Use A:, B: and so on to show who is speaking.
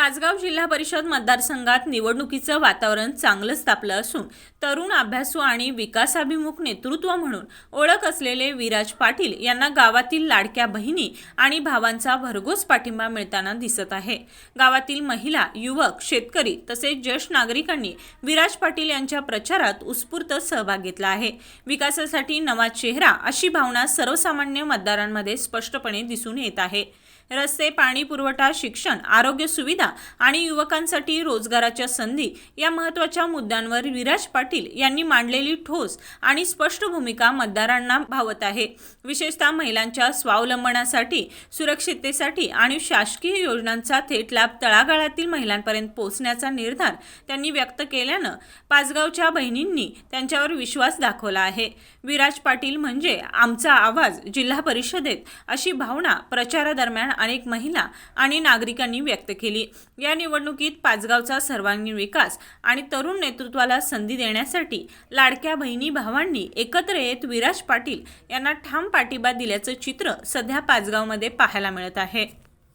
A: पाचगाव जिल्हा परिषद मतदारसंघात निवडणुकीचं वातावरण चांगलंच तापलं असून तरुण, अभ्यासू आणि विकासाभिमुख नेतृत्व म्हणून ओळख असलेले विराज पाटील यांना गावातील लाडक्या बहिणी आणि भावांचा भरघोस पाठिंबा मिळताना दिसत आहे। गावातील महिला, युवक, शेतकरी तसेच ज्येष्ठ नागरिकांनी विराज पाटील यांच्या प्रचारात उत्स्फूर्त सहभाग घेतला आहे। विकासासाठी नवा चेहरा अशी भावना सर्वसामान्य मतदारांमध्ये स्पष्टपणे दिसून येत आहे। रस्ते, पाणी पुरवठा, शिक्षण, आरोग्य सुविधा आणि युवकांसाठी रोजगाराच्या संधी या महत्त्वाच्या मुद्द्यांवर विराज पाटील यांनी मांडलेली ठोस आणि स्पष्ट भूमिका मतदारांना भावत आहे। विशेषतः महिलांच्या स्वावलंबनासाठी, सुरक्षिततेसाठी आणि शासकीय योजनांचा थेट लाभ तळागाळातील महिलांपर्यंत पोहोचण्याचा निर्धार त्यांनी व्यक्त केल्यानं पाचगावच्या बहिणींनी त्यांच्यावर विश्वास दाखवला आहे। विराज पाटील म्हणजे आमचा आवाज जिल्हा परिषदेत अशी भावना प्रचारादरम्यान अनेक महिला आणि नागरिकांनी व्यक्त केली। या निवडणुकीत पाचगावचा सर्वांगीण विकास आणि तरुण नेतृत्वाला संधी देण्यासाठी लाडक्या बहिणी भावांनी एकत्र येत विराज पाटील यांना ठाम पाठिंबा दिल्याचं चित्र सध्या पाचगावमध्ये पाहायला मिळत आहे।